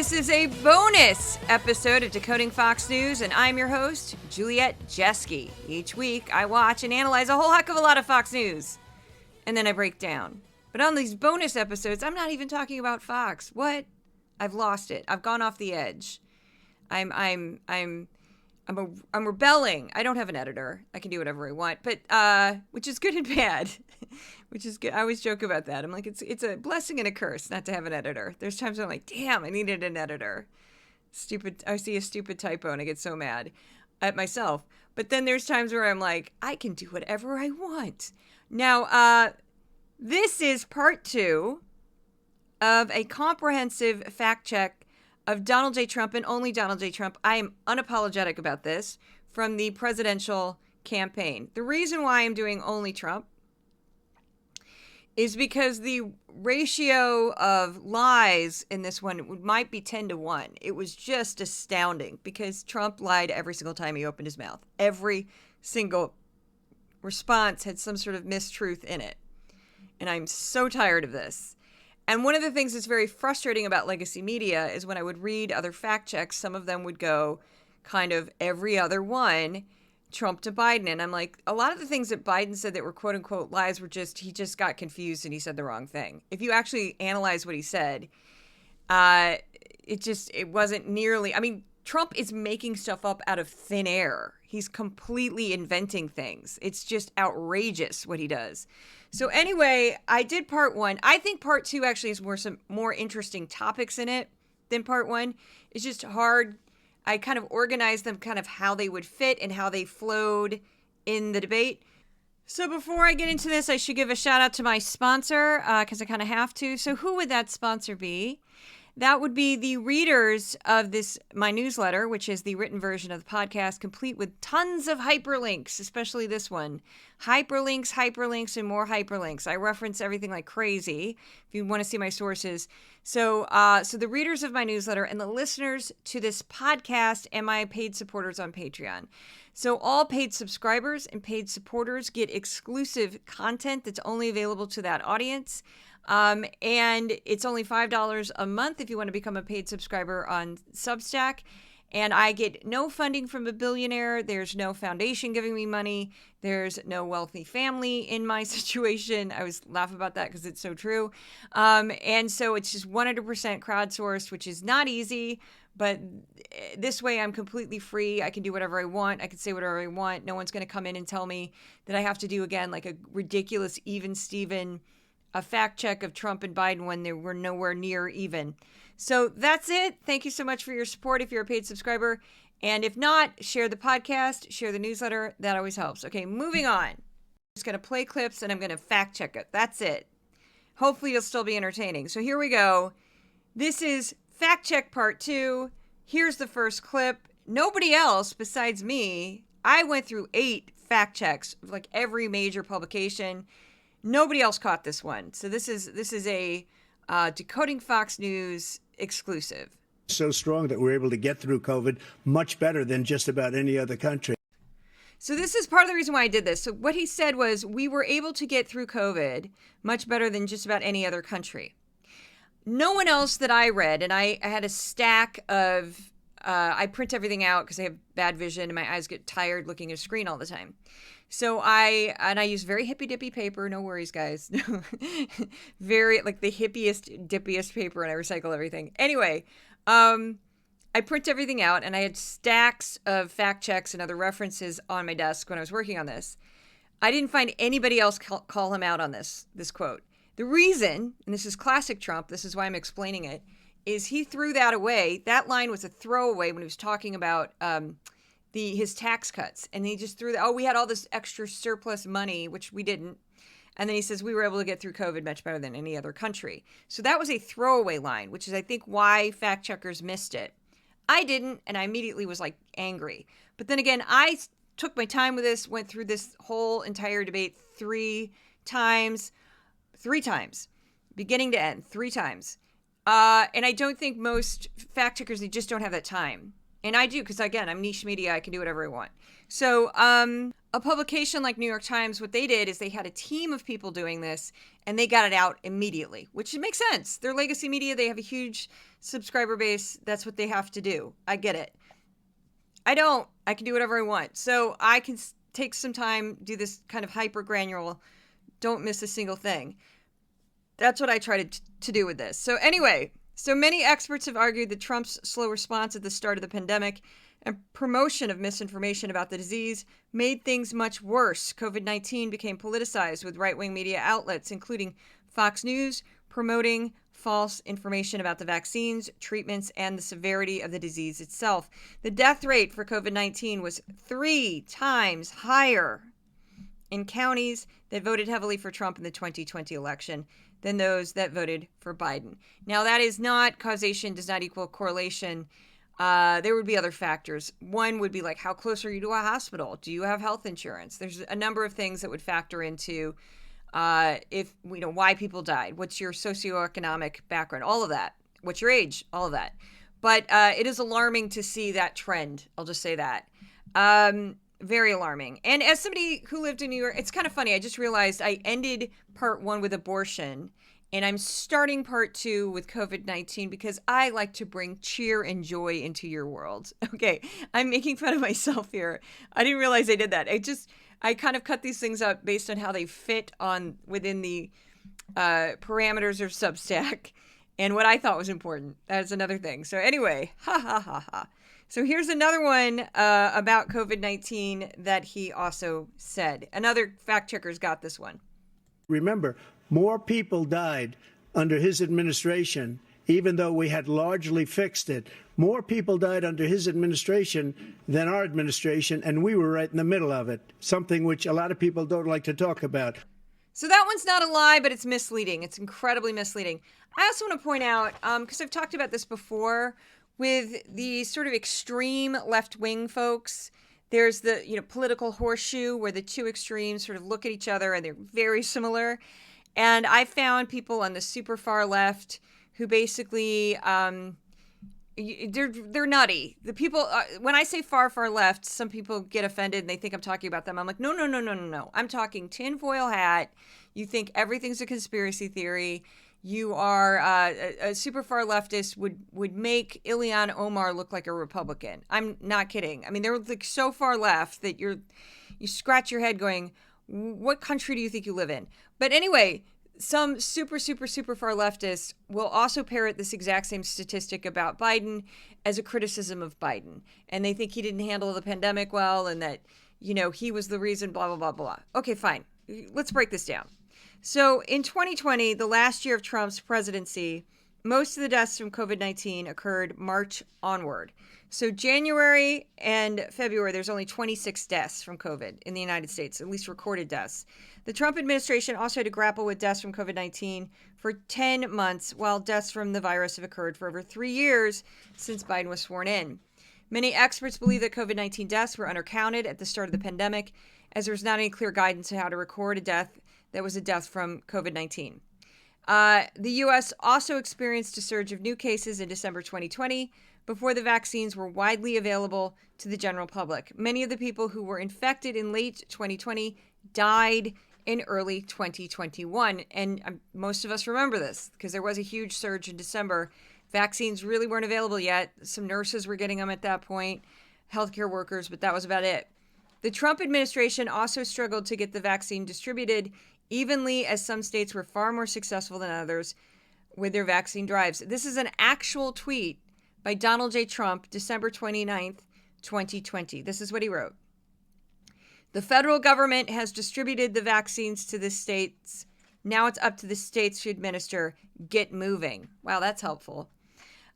This is a bonus episode of Decoding Fox News, and I'm your host, Juliet Jeske. Each week, I watch and analyze a whole heck of a lot of Fox News, and then I break down. But on these bonus episodes, I'm not even talking about Fox. What? I've lost it. I've gone off the edge. I'm rebelling. I don't have an editor. I can do whatever I want, but which is good and bad. Which is good. I always joke about that. I'm like, it's a blessing and a curse not to have an editor. There's times I'm like, damn, I needed an editor. Stupid. I see a stupid typo and I get so mad at myself. But then there's times where I'm like, I can do whatever I want. Now, this is part 2 of a comprehensive fact check of Donald J. Trump and only Donald J. Trump. I am unapologetic about this from the presidential campaign. The reason why I'm doing only Trump is because the ratio of lies in this one might be 10-1. It was just astounding because Trump lied every single time he opened his mouth. Every single response had some sort of mistruth in it. And I'm so tired of this. And one of the things that's very frustrating about legacy media is when I would read other fact checks, some of them would go kind of every other one, Trump to Biden. And I'm like, a lot of the things that Biden said that were quote unquote lies were just, he just got confused and he said the wrong thing. If you actually analyze what he said, it wasn't nearly, I mean, Trump is making stuff up out of thin air. He's completely inventing things. It's just outrageous what he does. So anyway, I did part 1. I think part 2 actually has some more interesting topics in it than part 1. It's just hard. I kind of organized them kind of how they would fit and how they flowed in the debate. So before I get into this, I should give a shout out to my sponsor because I kind of have to. So who would that sponsor be? That would be the readers of my newsletter, which is the written version of the podcast, complete with tons of hyperlinks, especially this one. Hyperlinks, and more hyperlinks. I reference everything like crazy if you want to see my sources. So the readers of my newsletter and the listeners to this podcast and my paid supporters on Patreon. So all paid subscribers and paid supporters get exclusive content that's only available to that audience. And it's only $5 a month if you want to become a paid subscriber on Substack. And I get no funding from a billionaire. There's no foundation giving me money. There's no wealthy family in my situation. I always laugh about that because it's so true. And so it's just 100% crowdsourced, which is not easy. But this way I'm completely free. I can do whatever I want. I can say whatever I want. No one's going to come in and tell me that I have to do, again, like a ridiculous even Steven a fact check of Trump and Biden when they were nowhere near even. So that's it. Thank you so much for your support if you're a paid subscriber. And if not, share the podcast, share the newsletter. That always helps. Okay, moving on. I'm just going to play clips and I'm going to fact check it. That's it. Hopefully you'll still be entertaining. So here we go. This is fact check part 2. Here's the first clip. Nobody else besides me. I went through 8 fact checks of like every major publication. Nobody else caught this one. So this is a Decoding Fox News exclusive. So strong that we're able to get through COVID much better than just about any other country. So this is part of the reason why I did this. So what he said was we were able to get through COVID much better than just about any other country. No one else that I read, and I had a stack of, I print everything out because I have bad vision and my eyes get tired looking at a screen all the time. So I use very hippy dippy paper. No worries, guys. Very like the hippiest, dippiest paper, and I recycle everything. Anyway, I print everything out, and I had stacks of fact checks and other references on my desk when I was working on this. I didn't find anybody else call him out on this quote. The reason, and this is classic Trump, this is why I'm explaining it, is he threw that away. That line was a throwaway when he was talking about his tax cuts. And he just threw we had all this extra surplus money, which we didn't. And then he says we were able to get through COVID much better than any other country. So that was a throwaway line, which is, I think, why fact checkers missed it. I didn't, and I immediately was like angry. But then again, I took my time with this, went through this whole entire debate 3 times, beginning to end, 3 times. And I don't think most fact checkers, they just don't have that time. And I do, because again, I'm niche media. I can do whatever I want. So a publication like New York Times, what they did is they had a team of people doing this, and they got it out immediately, which makes sense. They're legacy media. They have a huge subscriber base, that's what they have to do. I get it. I don't. I can do whatever I want. So I can take some time, do this kind of hyper granular, don't miss a single thing. That's what I try to do with this. So anyway, so many experts have argued that Trump's slow response at the start of the pandemic and promotion of misinformation about the disease made things much worse. COVID-19 became politicized with right-wing media outlets, including Fox News, promoting false information about the vaccines, treatments, and the severity of the disease itself. The death rate for COVID-19 was 3 times higher in counties that voted heavily for Trump in the 2020 election than those that voted for Biden. Now, that is not causation, does not equal correlation. There would be other factors. One would be like, how close are you to a hospital? Do you have health insurance? There's a number of things that would factor into if why people died. What's your socioeconomic background? All of that. What's your age? All of that. But it is alarming to see that trend. I'll just say that. Very alarming. And as somebody who lived in New York, it's kind of funny. I just realized I ended part 1 with abortion, and I'm starting part 2 with COVID-19 because I like to bring cheer and joy into your world. Okay, I'm making fun of myself here. I didn't realize I did that. I kind of cut these things up based on how they fit within the parameters of Substack and what I thought was important. That's another thing. So anyway, ha ha ha ha. So here's another one about COVID-19 that he also said. Another fact checker's got this one. Remember, more people died under his administration, even though we had largely fixed it. More people died under his administration than our administration, and we were right in the middle of it, something which a lot of people don't like to talk about. So that one's not a lie, but it's misleading. It's incredibly misleading. I also want to point out, because I've talked about this before, with the sort of extreme left-wing folks, there's the political horseshoe where the two extremes sort of look at each other and they're very similar. And I found people on the super far left who basically they're nutty. The people when I say far left, some people get offended and they think I'm talking about them. I'm like, no. I'm talking tinfoil hat. You think everything's a conspiracy theory. You are a super far leftist would make Ilhan Omar look like a Republican. I'm not kidding. I mean, they're like so far left that you scratch your head going, what country do you think you live in? But anyway, some super far leftists will also parrot this exact same statistic about Biden as a criticism of Biden. And they think he didn't handle the pandemic well and that, he was the reason, blah, blah, blah, blah. Okay, fine. Let's break this down. So in 2020, the last year of Trump's presidency, most of the deaths from COVID-19 occurred March onward. So January and February, there's only 26 deaths from COVID in the United States, at least recorded deaths. The Trump administration also had to grapple with deaths from COVID-19 for 10 months, while deaths from the virus have occurred for over 3 years since Biden was sworn in. Many experts believe that COVID-19 deaths were undercounted at the start of the pandemic, as there was not any clear guidance on how to record a death that was a death from COVID-19. The U.S. also experienced a surge of new cases in December 2020 before the vaccines were widely available to the general public. Many of the people who were infected in late 2020 died in early 2021. And most of us remember this because there was a huge surge in December. Vaccines really weren't available yet. Some nurses were getting them at that point, healthcare workers, but that was about it. The Trump administration also struggled to get the vaccine distributed evenly, as some states were far more successful than others with their vaccine drives. This is an actual tweet by Donald J. Trump, December 29th, 2020. This is what he wrote. The federal government has distributed the vaccines to the states. Now it's up to the states to administer. Get moving. Wow, that's helpful.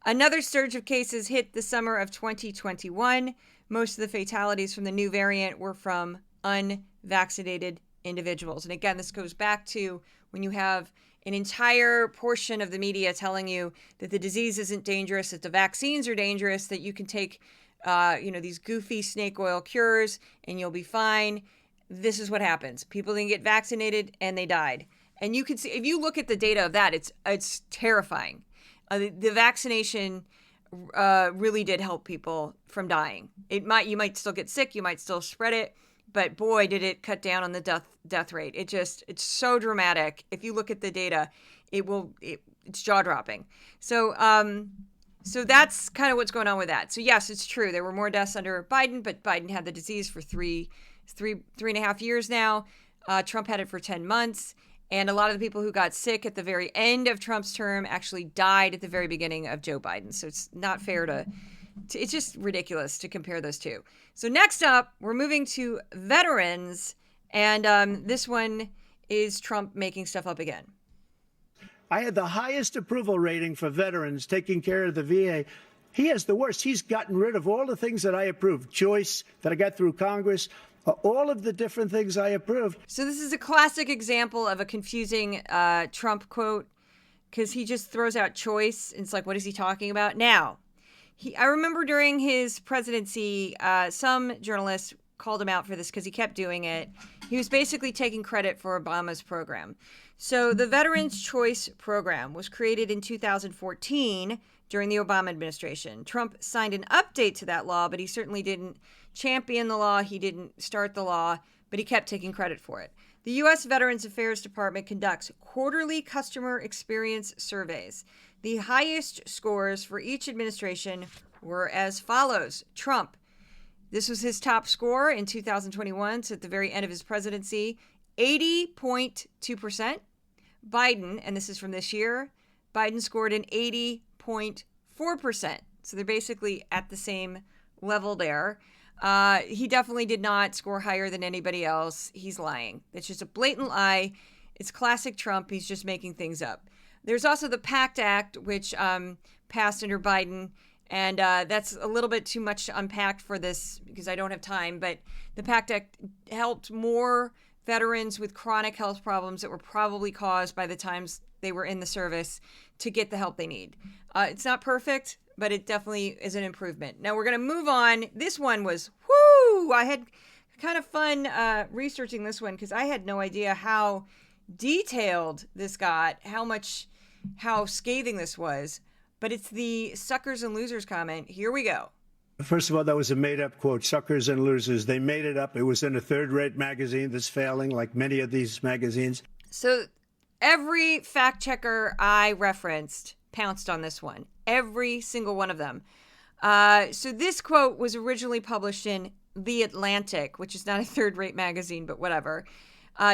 Another surge of cases hit the summer of 2021. Most of the fatalities from the new variant were from unvaccinated individuals. And again, this goes back to when you have an entire portion of the media telling you that the disease isn't dangerous, that the vaccines are dangerous, that you can take, these goofy snake oil cures and you'll be fine. This is what happens. People didn't get vaccinated and they died. And you can see, if you look at the data of that, it's terrifying. The vaccination really did help people from dying. You might still get sick, you might still spread it, but boy, did it cut down on the death rate. It's so dramatic. If you look at the data, it's jaw dropping. So So that's kind of what's going on with that. So yes, it's true. There were more deaths under Biden, but Biden had the disease for three and a half years now. Trump had it for 10 months. And a lot of the people who got sick at the very end of Trump's term actually died at the very beginning of Joe Biden. So it's not fair to it's just ridiculous to compare those two. So next up, we're moving to veterans. And this one is Trump making stuff up again. I had the highest approval rating for veterans taking care of the VA. He has the worst. He's gotten rid of all the things that I approved. Choice that I got through Congress, all of the different things I approved. So this is a classic example of a confusing Trump quote, because he just throws out choice. And it's like, what is he talking about? Now, I remember during his presidency, some journalists called him out for this because he kept doing it. He was basically taking credit for Obama's program. So the Veterans Choice Program was created in 2014 during the Obama administration. Trump signed an update to that law, but he certainly didn't champion the law. He didn't start the law, but he kept taking credit for it. The U.S. Veterans Affairs Department conducts quarterly customer experience surveys. The highest scores for each administration were as follows. Trump, this was his top score in 2021, so at the very end of his presidency, 80.2%. Biden, and this is from this year, Biden scored an 80.4%. So they're basically at the same level there. He definitely did not score higher than anybody else. He's lying. It's just a blatant lie. It's classic Trump. He's just making things up. There's also the PACT Act, which passed under Biden. And that's a little bit too much to unpack for this because I don't have time. But the PACT Act helped more veterans with chronic health problems that were probably caused by the times they were in the service to get the help they need. It's not perfect, but it definitely is an improvement. Now we're going to move on. This one was, whoo! I had kind of fun researching this one because I had no idea how detailed this got, how scathing this was. But it's the suckers and losers comment. Here we go. First of all, that was a made-up quote, suckers and losers. They made it up. It was in a third-rate magazine that's failing, like many of these magazines. So every fact checker I referenced pounced on this one. Every single one of them. So this quote was originally published in The Atlantic, which is not a third-rate magazine, but whatever.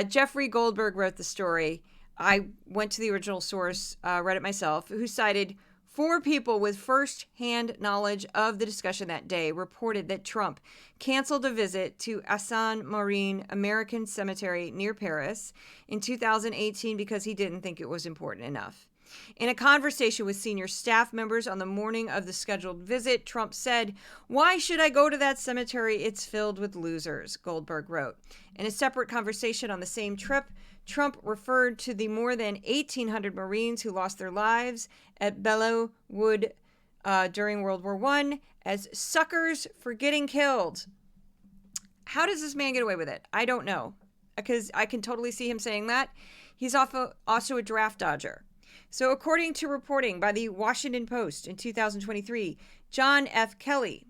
Jeffrey Goldberg wrote the story. I went to the original source, read it myself, who cited 4 people with first-hand knowledge of the discussion that day reported that Trump canceled a visit to Assan Marine American Cemetery near Paris in 2018 because he didn't think it was important enough. In a conversation with senior staff members on the morning of the scheduled visit, Trump said, "Why should I go to that cemetery? It's filled with losers," Goldberg wrote. In a separate conversation on the same trip, Trump referred to the more than 1,800 Marines who lost their lives at Belleau Wood during World War I as suckers for getting killed. How does this man get away with it? I don't know, because I can totally see him saying that. He's also a draft dodger. So according to reporting by the Washington Post in 2023, John F. Kelly,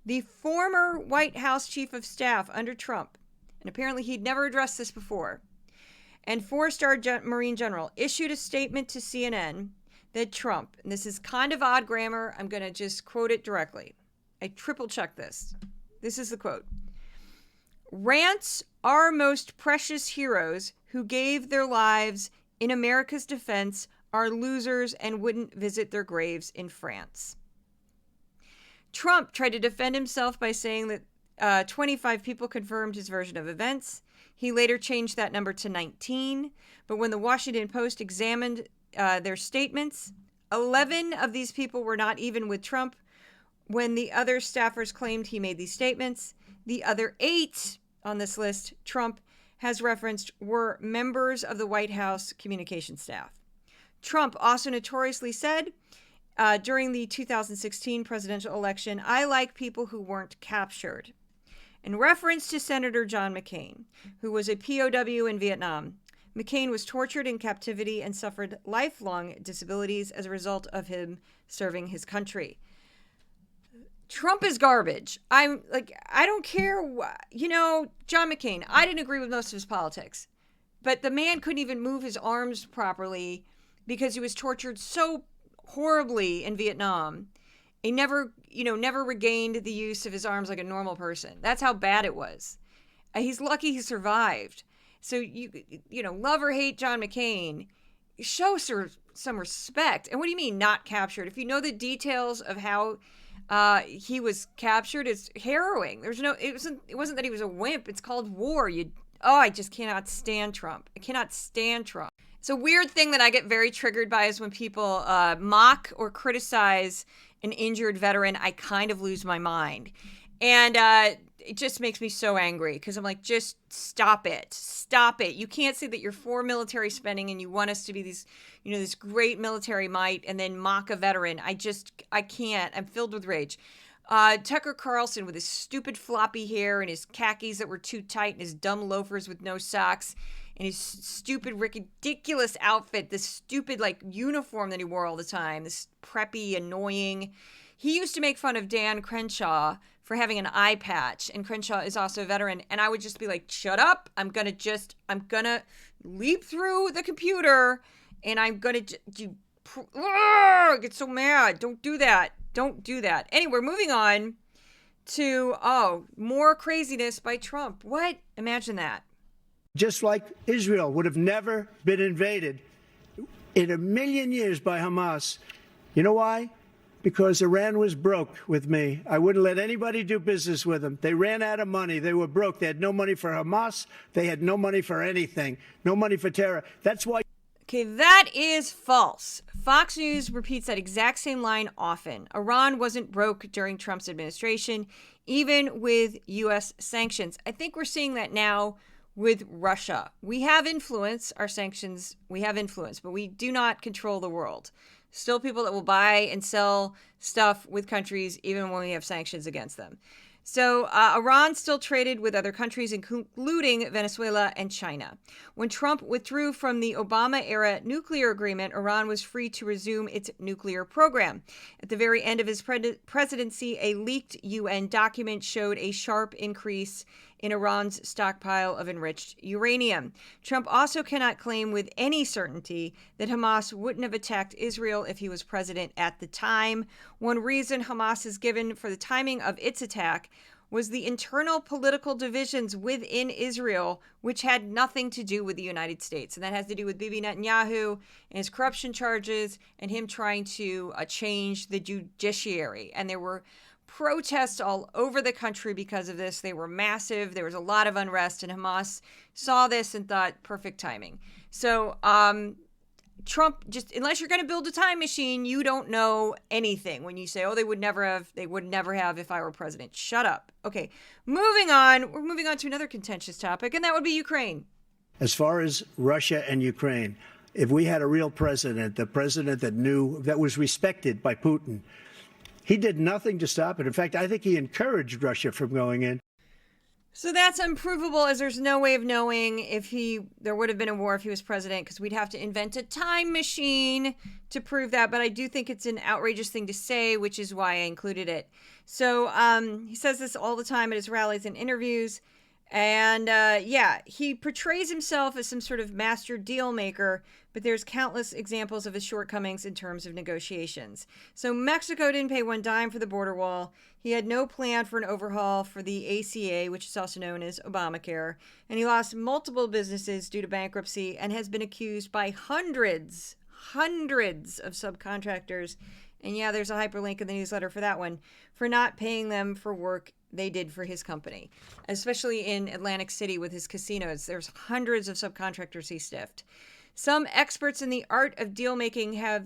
the former White House chief of staff under Trump, and apparently he'd never addressed this before, and 4-star Marine general, issued a statement to CNN that Trump, and this is kind of odd grammar, I'm going to just quote it directly. I triple-checked this. This is the quote. "Rants our most precious heroes who gave their lives in America's defense are losers and wouldn't visit their graves in France." Trump tried to defend himself by saying that 25 people confirmed his version of events. He later changed that number to 19. But when the Washington Post examined their statements, 11 of these people were not even with Trump when the other staffers claimed he made these statements. The other 8 on this list Trump has referenced were members of the White House communication staff. Trump also notoriously said during the 2016 presidential election, "I like people who weren't captured," in reference to Senator John McCain, who was a POW in Vietnam. McCain was tortured in captivity and suffered lifelong disabilities as a result of him serving his country. Trump is garbage. I don't care. John McCain, I didn't agree with most of his politics, but the man couldn't even move his arms properly because he was tortured so horribly in Vietnam. He never regained the use of his arms like a normal person. That's how bad it was. He's lucky he survived. So love or hate John McCain, show some respect. And what do you mean not captured? If you know the details of how he was captured, it's harrowing. It wasn't that he was a wimp. It's called war. I just cannot stand Trump. I cannot stand Trump. It's a weird thing that I get very triggered by is when people mock or criticize an injured veteran. I kind of lose my mind. And it just makes me so angry because I'm like, just stop it. Stop it. You can't say that you're for military spending and you want us to be this great military might and then mock a veteran. I can't. I'm filled with rage. Tucker Carlson with his stupid floppy hair and his khakis that were too tight and his dumb loafers with no socks and his stupid, ridiculous outfit, this stupid uniform that he wore all the time, this preppy, annoying. He used to make fun of Dan Crenshaw for having an eye patch, and Crenshaw is also a veteran, and I would just be like, shut up, I'm gonna leap through the computer, and I'm gonna get so mad. Don't do that. Anyway, moving on to, more craziness by Trump. What? Imagine that. Just like Israel would have never been invaded in a million years by Hamas. You know why? Because Iran was broke with me. I wouldn't let anybody do business with them. They ran out of money. They were broke. They had no money for Hamas. They had no money for anything. No money for terror. That's why. Okay, that is false. Fox News repeats that exact same line often. Iran wasn't broke during Trump's administration, even with U.S. sanctions. I think we're seeing that now with Russia. We have influence, our sanctions, we have influence, but we do not control the world. Still people that will buy and sell stuff with countries even when we have sanctions against them. So Iran still traded with other countries, including Venezuela and China. When Trump withdrew from the Obama-era nuclear agreement, Iran was free to resume its nuclear program. At the very end of his presidency, a leaked UN document showed a sharp increase in Iran's stockpile of enriched uranium. Trump also cannot claim with any certainty that Hamas wouldn't have attacked Israel if he was president at the time. One reason Hamas has given for the timing of its attack was the internal political divisions within Israel, which had nothing to do with the United States. And that has to do with Bibi Netanyahu and his corruption charges and him trying to change the judiciary. And there were protests all over the country because of this. They were massive. There was a lot of unrest, and Hamas saw this and thought, perfect timing. So Trump, just unless you're going to build a time machine, you don't know anything when you say, they would never have if I were president. Shut up. Okay, moving on. We're moving on to another contentious topic, and that would be Ukraine. As far as Russia and Ukraine, if we had a real president, the president that was respected by Putin, he did nothing to stop it. In fact, I think he encouraged Russia from going in. So that's unprovable, as there's no way of knowing if there would have been a war if he was president, because we'd have to invent a time machine to prove that. But I do think it's an outrageous thing to say, which is why I included it. So he says this all the time at his rallies and interviews. And he portrays himself as some sort of master deal maker, but there's countless examples of his shortcomings in terms of negotiations. So Mexico didn't pay one dime for the border wall. He had no plan for an overhaul for the ACA, which is also known as Obamacare. And he lost multiple businesses due to bankruptcy and has been accused by hundreds of subcontractors. And there's a hyperlink in the newsletter for that one, for not paying them for work they did for his company, especially in Atlantic City with his casinos. There's hundreds of subcontractors he stiffed. Some experts in the art of deal making have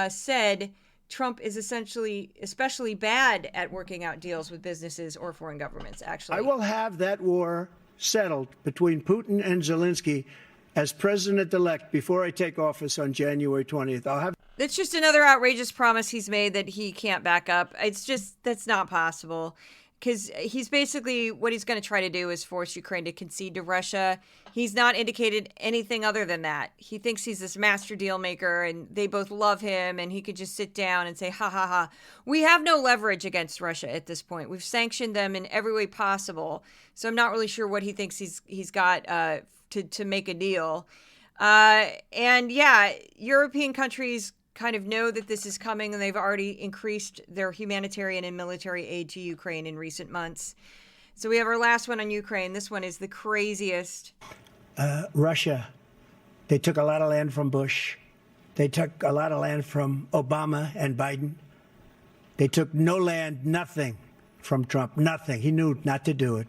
said Trump is especially bad at working out deals with businesses or foreign governments, actually. I will have that war settled between Putin and Zelensky as president-elect before I take office on January 20th. That's just another outrageous promise he's made that he can't back up. That's not possible. Because he's basically, what he's going to try to do is force Ukraine to concede to Russia. He's not indicated anything other than that. He thinks he's this master deal maker and they both love him and he could just sit down and say, ha, ha, ha. We have no leverage against Russia at this point. We've sanctioned them in every way possible. So I'm not really sure what he thinks he's got to make a deal. European countries kind of know that this is coming, and they've already increased their humanitarian and military aid to Ukraine in recent months. So we have our last one on Ukraine. This one is the craziest. Russia, they took a lot of land from Bush. They took a lot of land from Obama and Biden. They took no land, nothing from Trump, nothing. He knew not to do it.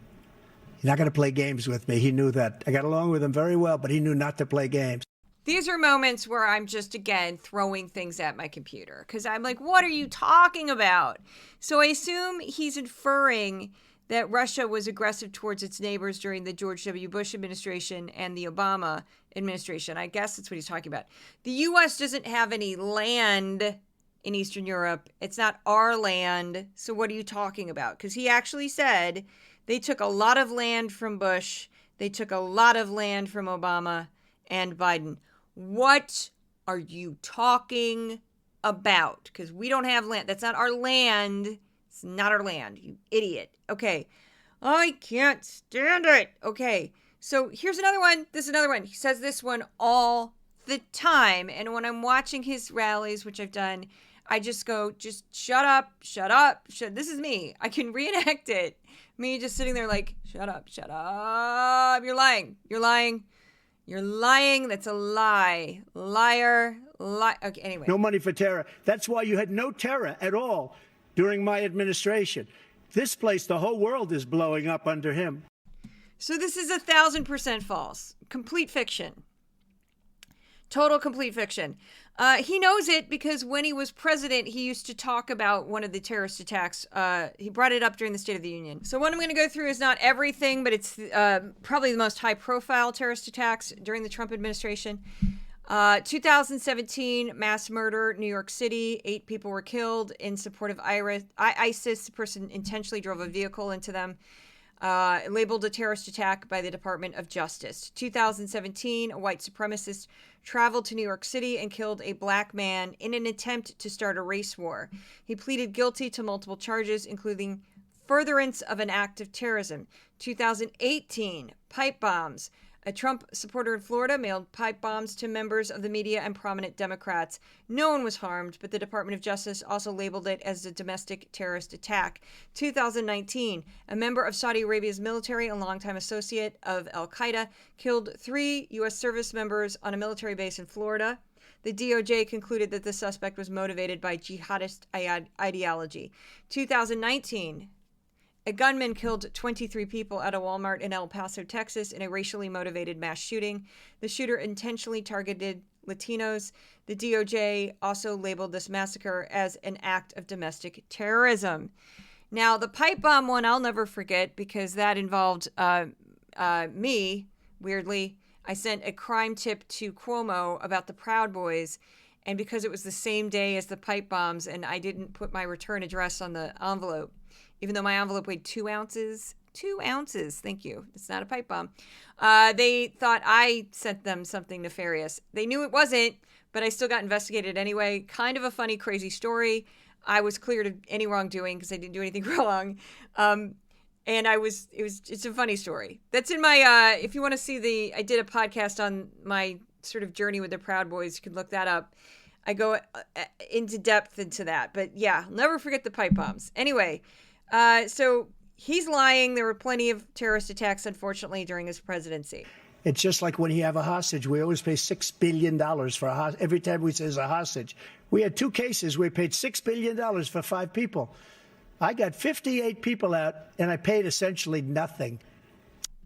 He's not going to play games with me. He knew that. I got along with him very well, but he knew not to play games. These are moments where I'm just, again, throwing things at my computer because I'm like, what are you talking about? So I assume he's inferring that Russia was aggressive towards its neighbors during the George W. Bush administration and the Obama administration. I guess that's what he's talking about. The U.S. doesn't have any land in Eastern Europe. It's not our land. So what are you talking about? Because he actually said they took a lot of land from Bush. They took a lot of land from Obama and Biden. What are you talking about? Because we don't have land. That's not our land. It's not our land, you idiot. Okay. I can't stand it. Okay. So here's another one. This is another one. He says this one all the time. And when I'm watching his rallies, which I've done, I just go, just shut up, shut up. This is me. I can reenact it. Me just sitting there like, shut up, shut up. You're lying. You're lying. You're lying. That's a lie. Liar. Okay, anyway. No money for terror. That's why you had no terror at all during my administration. This place, the whole world is blowing up under him. So this is 1,000% false. Complete fiction. Total complete fiction. He knows it because when he was president, he used to talk about one of the terrorist attacks. He brought it up during the State of the Union. So what I'm going to go through is not everything, but it's probably the most high-profile terrorist attacks during the Trump administration. 2017, mass murder, New York City. 8 people were killed in support of ISIS. The person intentionally drove a vehicle into them. Labeled a terrorist attack by the Department of Justice. 2017, a white supremacist traveled to New York City and killed a black man in an attempt to start a race war. He pleaded guilty to multiple charges, including furtherance of an act of terrorism. 2018, pipe bombs. A Trump supporter in Florida mailed pipe bombs to members of the media and prominent Democrats. No one was harmed, but the Department of Justice also labeled it as a domestic terrorist attack. 2019, a member of Saudi Arabia's military and longtime associate of al-Qaeda killed 3 U.S. service members on a military base in Florida. The DOJ concluded that the suspect was motivated by jihadist ideology. 2019, a gunman killed 23 people at a Walmart in El Paso, Texas, in a racially motivated mass shooting. The shooter intentionally targeted Latinos. The DOJ also labeled this massacre as an act of domestic terrorism. Now, the pipe bomb one I'll never forget because that involved me, weirdly. I sent a crime tip to Cuomo about the Proud Boys, and because it was the same day as the pipe bombs and I didn't put my return address on the envelope, even though my envelope weighed 2 ounces. 2 ounces. Thank you. It's not a pipe bomb. They thought I sent them something nefarious. They knew it wasn't, but I still got investigated anyway. Kind of a funny, crazy story. I was cleared of any wrongdoing because I didn't do anything wrong. And it's a funny story. That's in my, if you want to see I did a podcast on my sort of journey with the Proud Boys. You can look that up. I go into depth into that. But yeah, I'll never forget the pipe bombs. Anyway, so he's lying. There were plenty of terrorist attacks, unfortunately, during his presidency. It's just like when you have a hostage. We always pay $6 billion for a hostage. Every time we say there's a hostage. We had 2 cases where we paid $6 billion for 5 people. I got 58 people out, and I paid essentially nothing.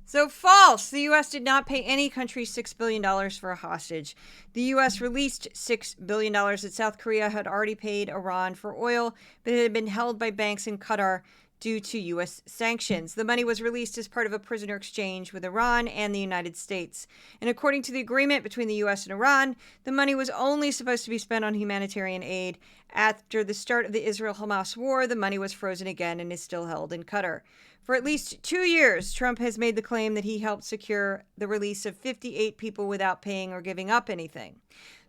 So false. The U.S. did not pay any country $6 billion for a hostage. The U.S. released $6 billion that South Korea had already paid Iran for oil, but it had been held by banks in Qatar due to U.S. sanctions. The money was released as part of a prisoner exchange with Iran and the United States. And according to the agreement between the U.S. and Iran, the money was only supposed to be spent on humanitarian aid. After the start of the Israel-Hamas war, the money was frozen again and is still held in Qatar. For at least 2 years, Trump has made the claim that he helped secure the release of 58 people without paying or giving up anything.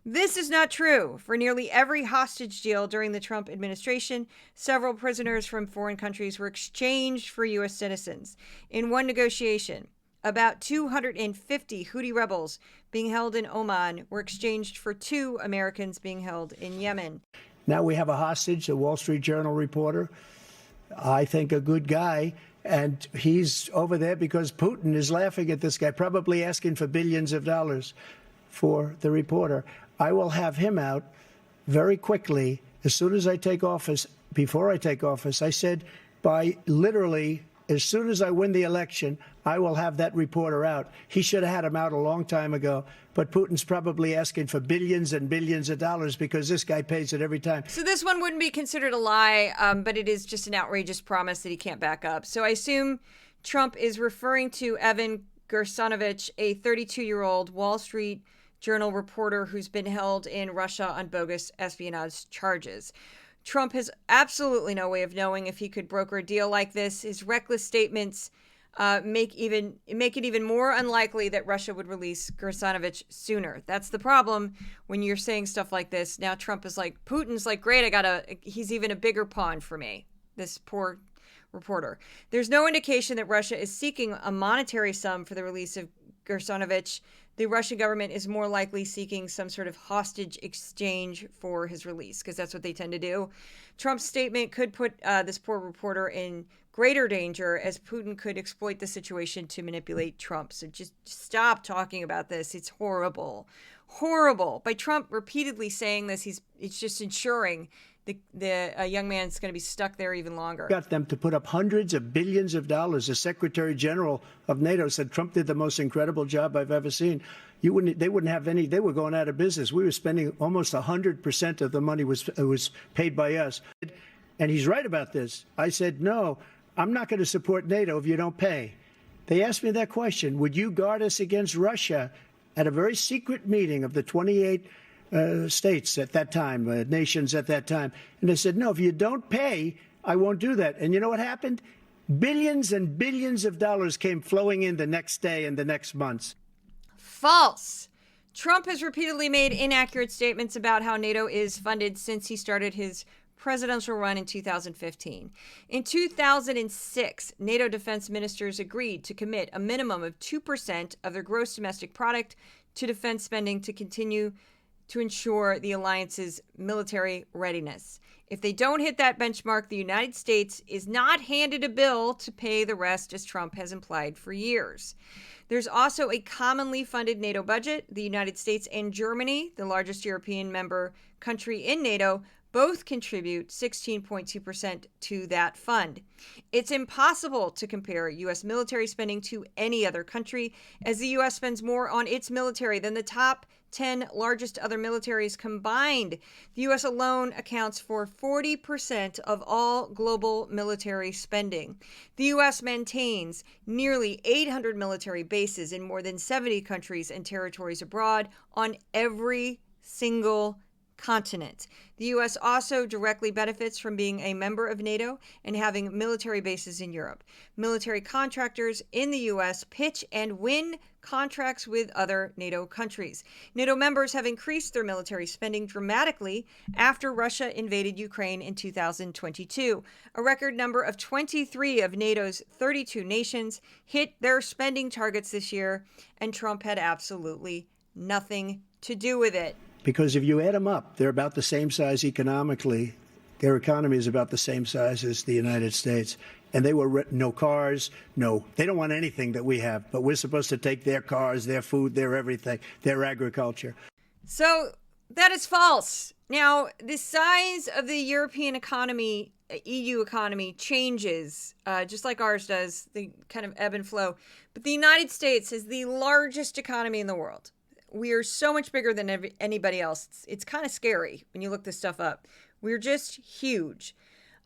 This is not true. For nearly every hostage deal during the Trump administration, several prisoners from foreign countries were exchanged for U.S. citizens. In one negotiation, About 250 Houthi rebels being held in Oman were exchanged for 2 Americans being held in Yemen. Now we have a hostage, a Wall Street Journal reporter, I think a good guy, and he's over there because Putin is laughing at this guy, probably asking for billions of dollars for the reporter. I will have him out very quickly as soon as I take office. Before I take office, I said by literally as soon as I win the election, I will have that reporter out. He should have had him out a long time ago, but Putin's probably asking for billions and billions of dollars because this guy pays it every time. So this one wouldn't be considered a lie, but it is just an outrageous promise that he can't back up. So I assume Trump is referring to Evan Gershkovich, a 32-year-old Wall Street Journal reporter who's been held in Russia on bogus espionage charges. Trump has absolutely no way of knowing if he could broker a deal like this. His reckless statements make it even more unlikely that Russia would release Gershkovich sooner. That's the problem when you're saying stuff like this. Now Trump is like, Putin's like, great, he's even a bigger pawn for me, this poor reporter. There's no indication that Russia is seeking a monetary sum for the release of Gershkovich. The Russian government is more likely seeking some sort of hostage exchange for his release, because that's what they tend to do. Trump's statement could put this poor reporter in greater danger, as Putin could exploit the situation to manipulate Trump. So just stop talking about this. It's horrible. Horrible. By Trump repeatedly saying this, it's just ensuring the young man's going to be stuck there even longer. Got them to put up hundreds of billions of dollars. The Secretary General of NATO said Trump did the most incredible job I've ever seen. They wouldn't have any. They were going out of business. We were spending almost 100% of the money was paid by us. And he's right about this. I said, no, I'm not going to support NATO if you don't pay. They asked me that question. Would you guard us against Russia at a very secret meeting of the 28 states at that time, nations at that time? And they said, no, if you don't pay, I won't do that. And you know what happened? Billions and billions of dollars came flowing in the next day and the next months. False. Trump has repeatedly made inaccurate statements about how NATO is funded since he started his presidential run in 2015. In 2006, NATO defense ministers agreed to commit a minimum of 2% of their gross domestic product to defense spending to continue to ensure the alliance's military readiness. If they don't hit that benchmark, the United States is not handed a bill to pay the rest, as Trump has implied for years. There's also a commonly funded NATO budget. The United States and Germany, the largest European member country in NATO, both contribute 16.2% to that fund. It's impossible to compare U.S. military spending to any other country, as the U.S. spends more on its military than the top 10 largest other militaries combined. The U.S. alone accounts for 40% of all global military spending. The U.S. maintains nearly 800 military bases in more than 70 countries and territories abroad on every single continent. The U.S. also directly benefits from being a member of NATO and having military bases in Europe. Military contractors in the U.S. pitch and win contracts with other NATO countries. NATO members have increased their military spending dramatically after Russia invaded Ukraine in 2022. A record number of 23 of NATO's 32 nations hit their spending targets this year, and Trump had absolutely nothing to do with it. Because if you add them up, they're about the same size economically. Their economy is about the same size as the United States. And they were no cars, they don't want anything that we have. But we're supposed to take their cars, their food, their everything, their agriculture. So that is false. Now, the size of the European economy, EU economy, changes, just like ours does. They kind of ebb and flow. But the United States is the largest economy in the world. We are so much bigger than anybody else. It's kind of scary when you look this stuff up. We're just huge.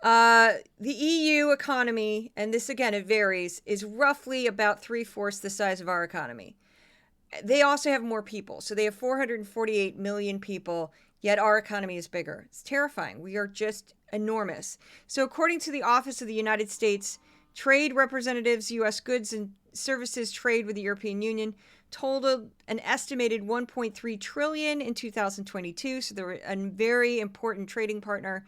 The EU economy, and this again, it varies, is roughly about 3/4 the size of our economy. They also have more people. So they have 448 million people, yet our economy is bigger. It's terrifying. We are just enormous. So according to the Office of the United States Trade Representatives, U.S. goods and services trade with the European Union totaled an estimated $1.3 trillion in 2022. So they were a very important trading partner.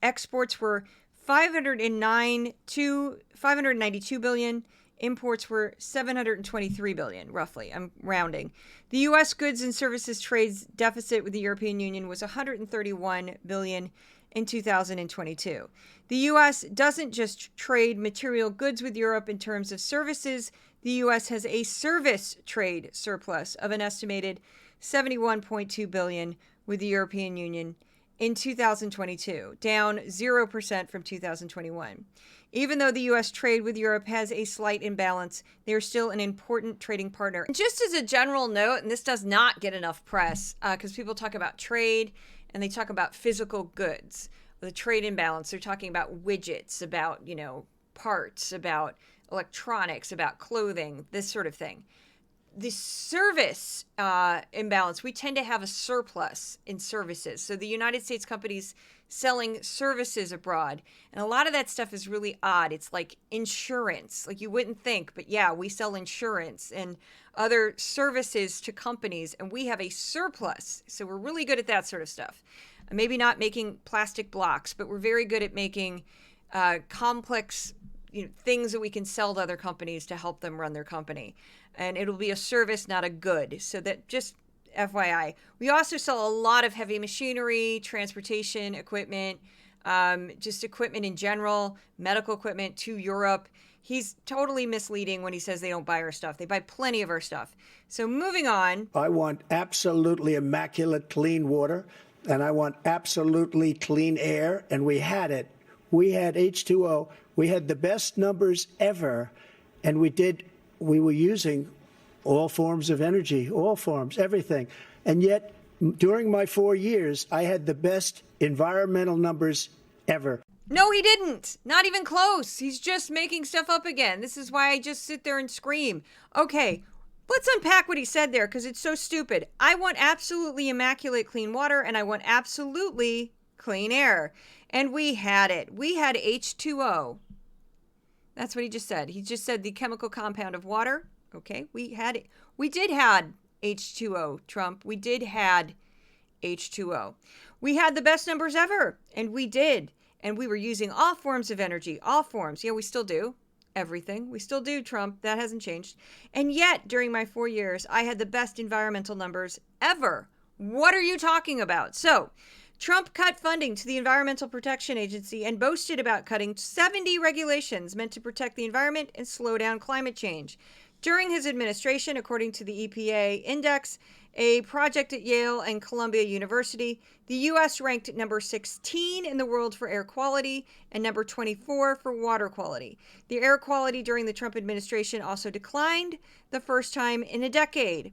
Exports were $592 billion. Imports were 723 billion, roughly. I'm rounding. The U.S. goods and services trade deficit with the European Union was 131 billion in 2022. The U.S. doesn't just trade material goods with Europe in terms of services. The U.S. has a service trade surplus of an estimated 71.2 billion with the European Union in 2022, down 0% from 2021. Even though the U.S. trade with Europe has a slight imbalance, they are still an important trading partner. And just as a general note, and this does not get enough press, because people talk about trade and they talk about physical goods, the trade imbalance. They're talking about widgets, about, parts, about electronics, about clothing, this sort of thing. The service imbalance, we tend to have a surplus in services. So the United States companies selling services abroad, and a lot of that stuff is really odd. It's like insurance, like you wouldn't think, but yeah, we sell insurance and other services to companies, and we have a surplus. So we're really good at that sort of stuff. Maybe not making plastic blocks, but we're very good at making complex things that we can sell to other companies to help them run their company. And it'll be a service, not a good. So that just FYI. We also sell a lot of heavy machinery, transportation equipment, just equipment in general, medical equipment to Europe. He's totally misleading when he says they don't buy our stuff. They buy plenty of our stuff. So moving on. I want absolutely immaculate clean water, and I want absolutely clean air, and we had it. We had H2O. We had the best numbers ever, and we were using all forms of energy, all forms, everything. And yet, during my 4 years, I had the best environmental numbers ever. No, he didn't. Not even close. He's just making stuff up again. This is why I just sit there and scream. Okay, let's unpack what he said there, because it's so stupid. I want absolutely immaculate clean water, and I want absolutely clean air. And we had it. We had H2O. That's what he just said. He just said the chemical compound of water. Okay, we had it. We did had H2O, Trump. We did had H2O. We had the best numbers ever, and we did. And we were using all forms of energy, all forms. Yeah, we still do. Everything. We still do, Trump. That hasn't changed. And yet, during my 4 years, I had the best environmental numbers ever. What are you talking about? So, Trump cut funding to the Environmental Protection Agency and boasted about cutting 70 regulations meant to protect the environment and slow down climate change. During his administration, according to the EPA Index, a project at Yale and Columbia University, the U.S. ranked number 16 in the world for air quality and number 24 for water quality. The air quality during the Trump administration also declined, the first time in a decade.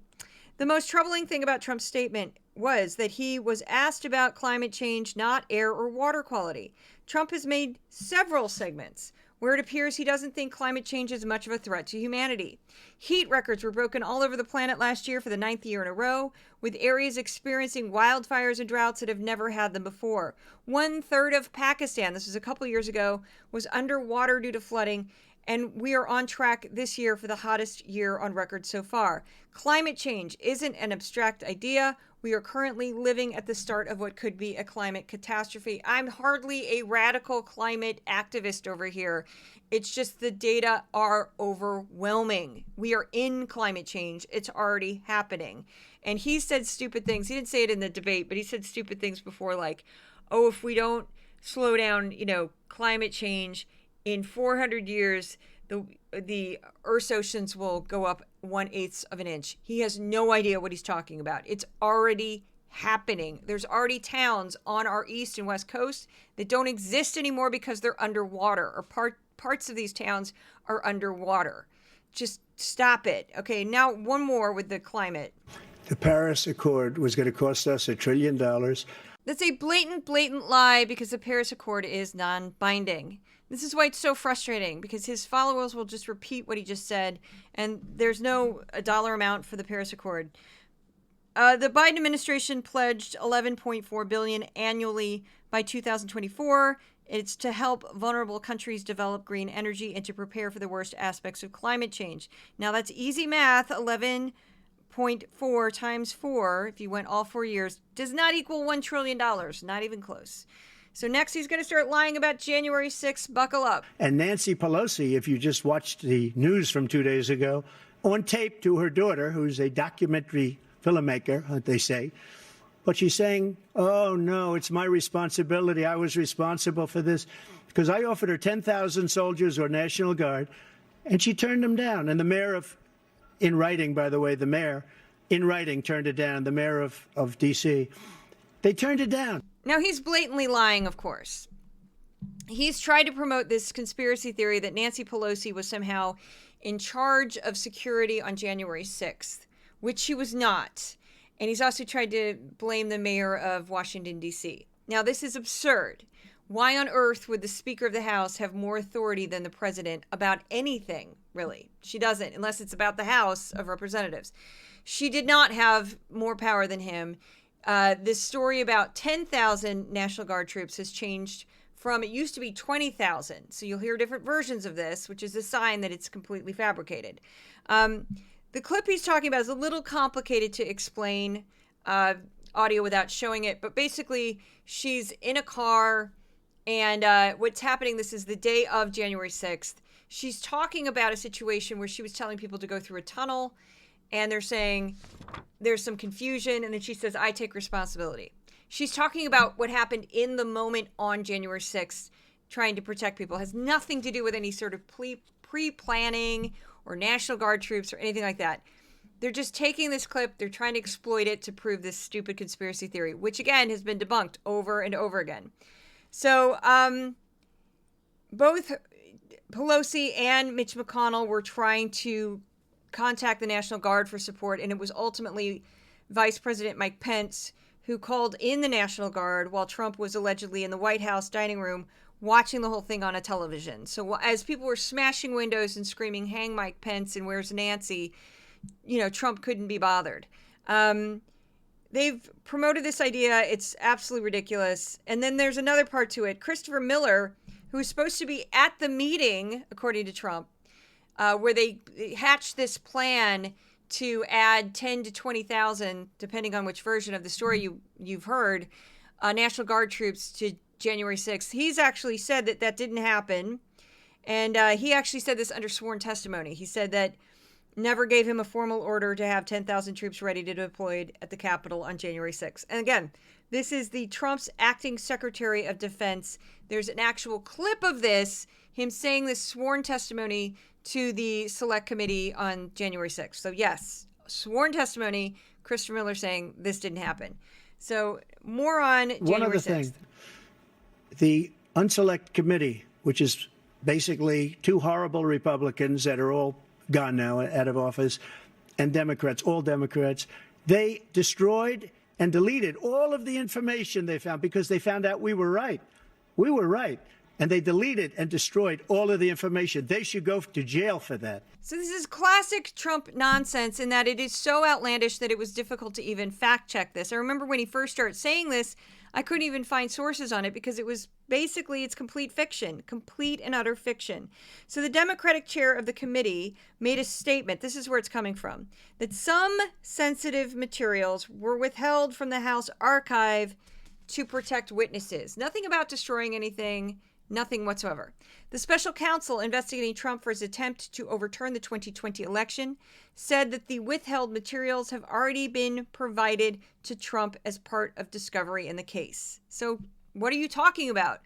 The most troubling thing about Trump's statement was that he was asked about climate change, not air or water quality. Trump has made several segments where it appears he doesn't think climate change is much of a threat to humanity. Heat records were broken all over the planet last year for the 9th year in a row, with areas experiencing wildfires and droughts that have never had them before. 1/3 of Pakistan, this was a couple years ago, was underwater due to flooding, and we are on track this year for the hottest year on record so far. Climate change isn't an abstract idea. We are currently living at the start of what could be a climate catastrophe. I'm hardly a radical climate activist over here. It's just the data are overwhelming. We are in climate change. It's already happening. And he said stupid things. He didn't say it in the debate, but he said stupid things before, like, oh, if we don't slow down, climate change, in 400 years, the Earth's oceans will go up 1/8 of an inch. He has no idea what he's talking about. It's already happening. There's already towns on our east and west coast that don't exist anymore because they're underwater, or parts of these towns are underwater. Just stop it. Okay, now one more with the climate. The Paris Accord was going to cost us $1 trillion. That's a blatant lie, because the Paris Accord is non-binding. This is why it's so frustrating, because his followers will just repeat what he just said, and there's no dollar amount for the Paris Accord. The Biden administration pledged $11.4 billion annually by 2024. It's to help vulnerable countries develop green energy and to prepare for the worst aspects of climate change. Now, that's easy math. 11.4 times 4, if you went all 4 years, does not equal $1 trillion. Not even close. So next he's going to start lying about January 6th. Buckle up. And Nancy Pelosi, if you just watched the news from 2 days ago, on tape to her daughter, who's a documentary filmmaker, they say, but she's saying, oh, no, it's my responsibility. I was responsible for this because I offered her 10,000 soldiers or National Guard, and she turned them down. And the mayor in writing, by the way, the mayor in writing turned it down, the mayor of D.C. They turned it down. Now, he's blatantly lying, of course. He's tried to promote this conspiracy theory that Nancy Pelosi was somehow in charge of security on January 6th, which she was not. And he's also tried to blame the mayor of Washington, D.C. Now, this is absurd. Why on earth would the Speaker of the House have more authority than the president about anything, really? She doesn't, unless it's about the House of Representatives. She did not have more power than him. This story about 10,000 National Guard troops has changed from, it used to be 20,000. So you'll hear different versions of this, which is a sign that it's completely fabricated. The clip he's talking about is a little complicated to explain audio without showing it. But basically, she's in a car, and what's happening, this is the day of January 6th. She's talking about a situation where she was telling people to go through a tunnel, and they're saying there's some confusion, and then she says, I take responsibility. She's talking about what happened in the moment on January 6th, trying to protect people. It has nothing to do with any sort of pre-planning or National Guard troops or anything like that. They're just taking this clip, they're trying to exploit it to prove this stupid conspiracy theory, which again has been debunked over and over again. So both Pelosi and Mitch McConnell were trying to contact the National Guard for support, and it was ultimately Vice President Mike Pence who called in the National Guard while Trump was allegedly in the White House dining room watching the whole thing on a television. So as people were smashing windows and screaming, hang Mike Pence and where's Nancy, Trump couldn't be bothered. They've promoted this idea. It's absolutely ridiculous. And then there's another part to it. Christopher Miller, who was supposed to be at the meeting, according to Trump, where they hatched this plan to add 10 to 20,000, depending on which version of the story you've heard, National Guard troops to January 6th. He's actually said that didn't happen. And he actually said this under sworn testimony. He said that never gave him a formal order to have 10,000 troops ready to deploy at the Capitol on January 6th. And again, this is the Trump's acting Secretary of Defense. There's an actual clip of this, him saying this sworn testimony to the Select Committee on January 6th. So yes, sworn testimony, Christopher Miller saying this didn't happen. So more on January 6th. One other thing. The Unselect Committee, which is basically two horrible Republicans that are all gone now, out of office, and Democrats, all Democrats, they destroyed and deleted all of the information they found because they found out we were right. We were right. And they deleted and destroyed all of the information. They should go to jail for that. So this is classic Trump nonsense in that it is so outlandish that it was difficult to even fact check this. I remember when he first started saying this, I couldn't even find sources on it because it was basically, it's complete fiction, complete and utter fiction. So the Democratic chair of the committee made a statement, this is where it's coming from, that some sensitive materials were withheld from the House archive to protect witnesses. Nothing about destroying anything, nothing whatsoever. The special counsel investigating Trump for his attempt to overturn the 2020 election said that the withheld materials have already been provided to Trump as part of discovery in the case. So what are you talking about?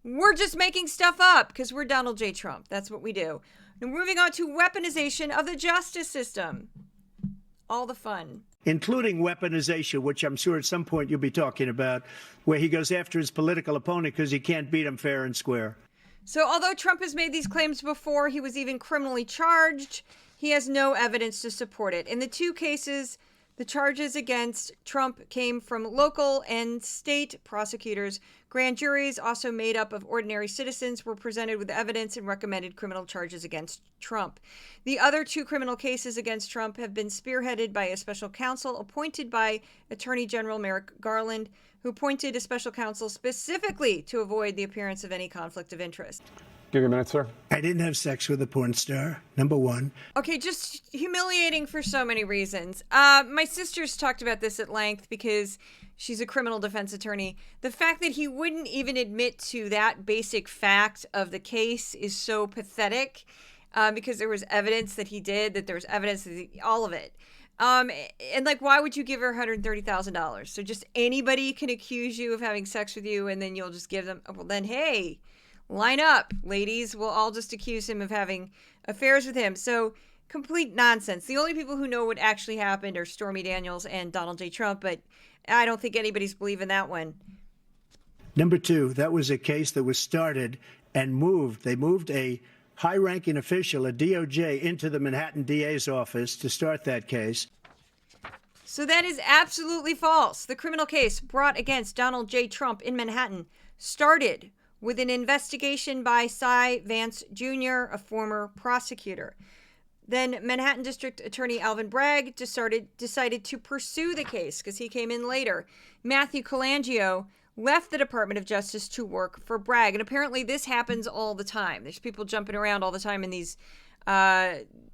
We're just making stuff up because we're Donald J. Trump. That's what we do. And moving on to weaponization of the justice system. All the fun. Including weaponization, which I'm sure at some point you'll be talking about, where he goes after his political opponent because he can't beat him fair and square. So although Trump has made these claims before he was even criminally charged, he has no evidence to support it. In the two cases, the charges against Trump came from local and state prosecutors. Grand juries, also made up of ordinary citizens, were presented with evidence and recommended criminal charges against Trump. The other two criminal cases against Trump have been spearheaded by a special counsel appointed by Attorney General Merrick Garland, who appointed a special counsel specifically to avoid the appearance of any conflict of interest. Give you a minute, sir. I didn't have sex with a porn star, number one. Okay, just humiliating for so many reasons. My sister's talked about this at length because she's a criminal defense attorney. The fact that he wouldn't even admit to that basic fact of the case is so pathetic, because there was evidence that he did, that there was evidence that all of it. And like, why would you give her $130,000? So just anybody can accuse you of having sex with you, and then you'll just give them, well, then, hey, line up, ladies. We'll all just accuse him of having affairs with him. So complete nonsense. The only people who know what actually happened are Stormy Daniels and Donald J. Trump, but I don't think anybody's believing that one. Number two, that was a case that was started and moved. They moved a high-ranking official, a DOJ, into the Manhattan DA's office to start that case. So that is absolutely false. The criminal case brought against Donald J. Trump in Manhattan started with an investigation by Cy Vance Jr., a former prosecutor. Then Manhattan District Attorney Alvin Bragg decided to pursue the case because he came in later. Matthew Colangio left the Department of Justice to work for Bragg. And apparently this happens all the time. There's people jumping around all the time in these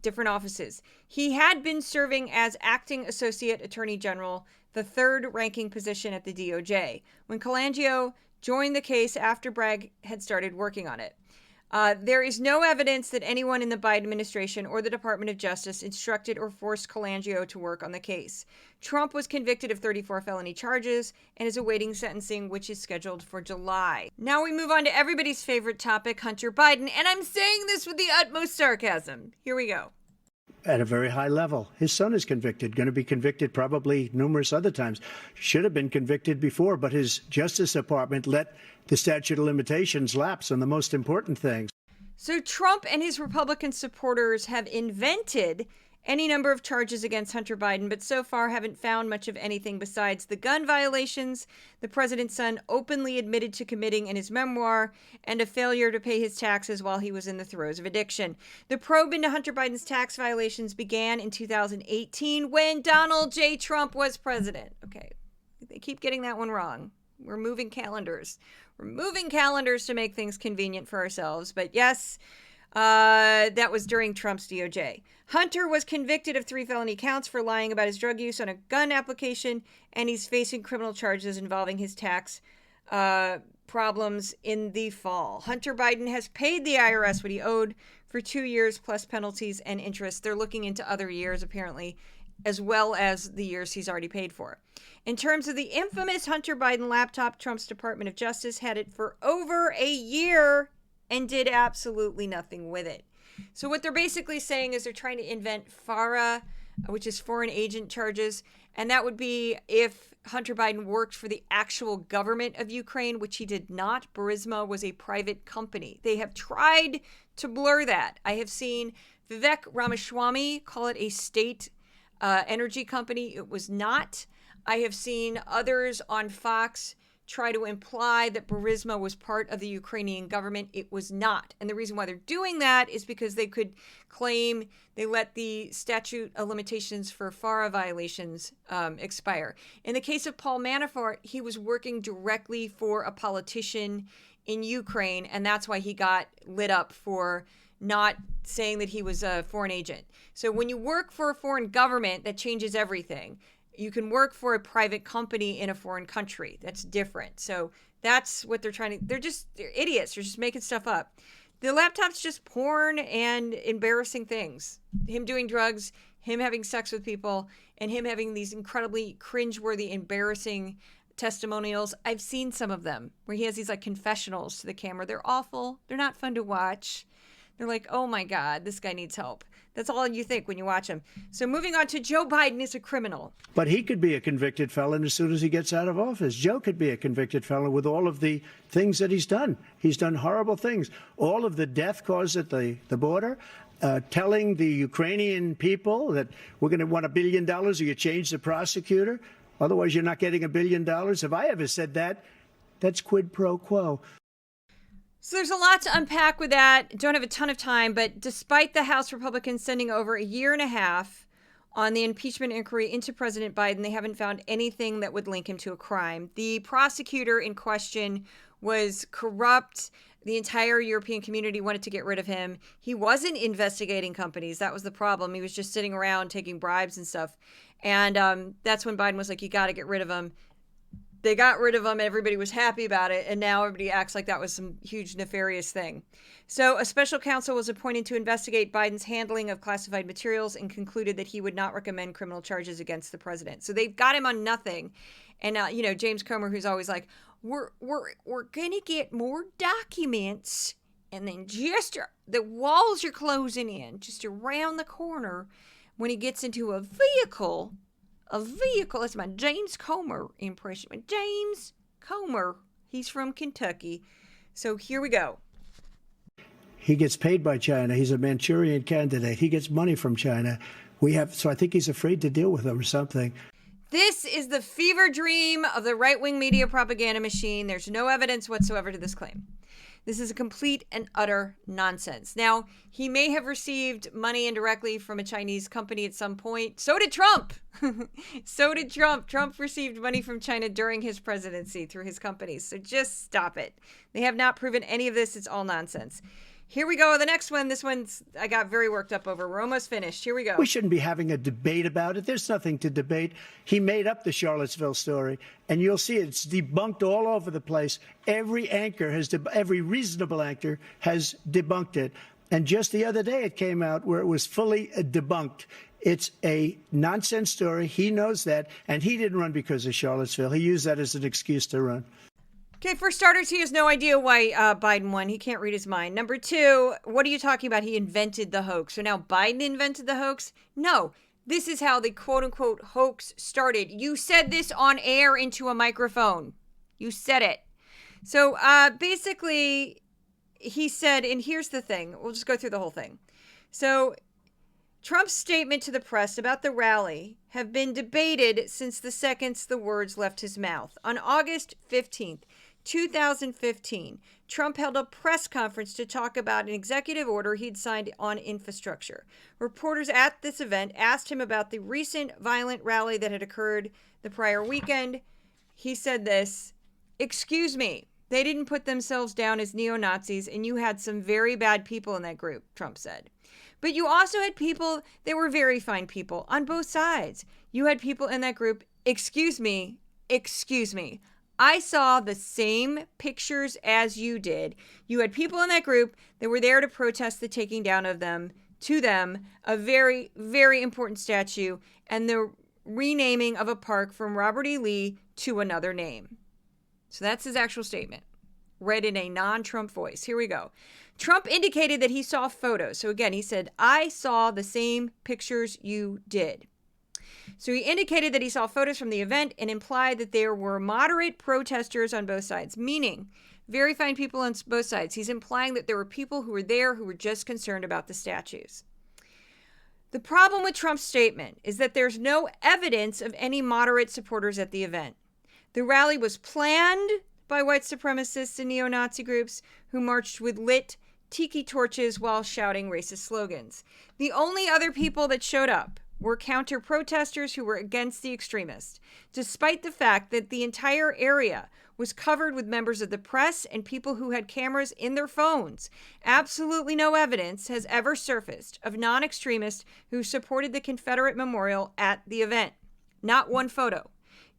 different offices. He had been serving as acting associate attorney general, the third ranking position at the DOJ, when Colangio joined the case after Bragg had started working on it. There is no evidence that anyone in the Biden administration or the Department of Justice instructed or forced Colangio to work on the case. Trump was convicted of 34 felony charges and is awaiting sentencing, which is scheduled for July. Now we move on to everybody's favorite topic, Hunter Biden, and I'm saying this with the utmost sarcasm. Here we go. At a very high level. His son is convicted, going to be convicted probably numerous other times. Should have been convicted before, but his Justice Department let the statute of limitations lapse on the most important things. So Trump and his Republican supporters have invented any number of charges against Hunter Biden, but so far haven't found much of anything besides the gun violations the president's son openly admitted to committing in his memoir, and a failure to pay his taxes while he was in the throes of addiction. The probe into Hunter Biden's tax violations began in 2018 when Donald J. Trump was president. Okay, they keep getting that one wrong. We're moving calendars. We're moving calendars to make things convenient for ourselves. But yes, that was during Trump's DOJ. Hunter was convicted of 3 felony counts for lying about his drug use on a gun application, and he's facing criminal charges involving his tax problems in the fall. Hunter Biden has paid the IRS what he owed for 2 years plus penalties and interest. They're looking into other years, apparently, as well as the years he's already paid for. In terms of the infamous Hunter Biden laptop, Trump's Department of Justice had it for over a year and did absolutely nothing with it. So what they're basically saying is they're trying to invent FARA, which is foreign agent charges, and that would be if Hunter Biden worked for the actual government of Ukraine, which he did not. Burisma was a private company. They have tried to blur that. I have seen Vivek Ramaswamy call it a state energy company. It was not. I have seen others on Fox try to imply that Burisma was part of the Ukrainian government. It was not. And the reason why they're doing that is because they could claim they let the statute of limitations for FARA violations expire. In the case of Paul Manafort, he was working directly for a politician in Ukraine, and that's why he got lit up for not saying that he was a foreign agent. So when you work for a foreign government, that changes everything. You can work for a private company in a foreign country. That's different. So that's what they're trying to, they're idiots. They're just making stuff up. The laptop's just porn and embarrassing things. Him doing drugs, him having sex with people, and him having these incredibly cringeworthy, embarrassing testimonials. I've seen some of them where he has these like confessionals to the camera. They're awful. They're not fun to watch. They're like, oh my God, this guy needs help. That's all you think when you watch him. So moving on to Joe Biden is a criminal. But he could be a convicted felon as soon as he gets out of office. Joe could be a convicted felon with all of the things that he's done. He's done horrible things. All of the death caused at the border, telling the Ukrainian people that we're going to want $1 billion or you change the prosecutor. Otherwise, you're not getting $1 billion. If I ever said that, that's quid pro quo. So there's a lot to unpack with that. Don't have a ton of time, but despite the House Republicans sending over a year and a half on the impeachment inquiry into President Biden, they haven't found anything that would link him to a crime. The prosecutor in question was corrupt. The entire European community wanted to get rid of him. He wasn't investigating companies. That was the problem. He was just sitting around taking bribes and stuff. And that's when Biden was like, you got to get rid of him. They got rid of him. Everybody was happy about it. And now everybody acts like that was some huge nefarious thing. So a special counsel was appointed to investigate Biden's handling of classified materials and concluded that he would not recommend criminal charges against the president. So they've got him on nothing. And, James Comer, who's always like, we're going to get more documents. And then just the walls are closing in just around the corner when he gets into a vehicle, that's my James Comer impression. James Comer, he's from Kentucky. So here we go. He gets paid by China. He's a Manchurian candidate. He gets money from China. So I think he's afraid to deal with them or something. This is the fever dream of the right-wing media propaganda machine. There's no evidence whatsoever to this claim. This is a complete and utter nonsense. Now, he may have received money indirectly from a Chinese company at some point. So did Trump. So did Trump. Trump received money from China during his presidency through his companies. So just stop it. They have not proven any of this. It's all nonsense. Here we go. The next one. This one's I got very worked up over. We're almost finished. Here we go. We shouldn't be having a debate about it. There's nothing to debate. He made up the Charlottesville story, and you'll see it's debunked all over the place. Every reasonable anchor has debunked it. And just the other day it came out where it was fully debunked. It's a nonsense story. He knows that, and he didn't run because of Charlottesville. He used that as an excuse to run. Okay, for starters, he has no idea why Biden won. He can't read his mind. Number two, what are you talking about? He invented the hoax. So now Biden invented the hoax? No, this is how the quote-unquote hoax started. You said this on air into a microphone. You said it. So basically, he said, and here's the thing. We'll just go through the whole thing. So Trump's statement to the press about the rally have been debated since the seconds the words left his mouth. On August 15th, 2015, Trump held a press conference to talk about an executive order he'd signed on infrastructure. Reporters at this event asked him about the recent violent rally that had occurred the prior weekend. He said this, "Excuse me, they didn't put themselves down as neo-Nazis, and you had some very bad people in that group," Trump said. "But you also had people that were very fine people on both sides. You had people in that group, excuse me, I saw the same pictures as you did. You had people in that group that were there to protest the taking down of a very, very important statue and the renaming of a park from Robert E. Lee to another name." So that's his actual statement, read in a non-Trump voice. Here we go. Trump indicated that he saw photos. So again, he said, "I saw the same pictures you did." So he indicated that he saw photos from the event and implied that there were moderate protesters on both sides, meaning very fine people on both sides. He's implying that there were people who were there who were just concerned about the statues. The problem with Trump's statement is that there's no evidence of any moderate supporters at the event. The rally was planned by white supremacists and neo-Nazi groups who marched with lit tiki torches while shouting racist slogans. The only other people that showed up were counter-protesters who were against the extremists, despite the fact that the entire area was covered with members of the press and people who had cameras in their phones. Absolutely no evidence has ever surfaced of non-extremists who supported the Confederate memorial at the event. Not one photo.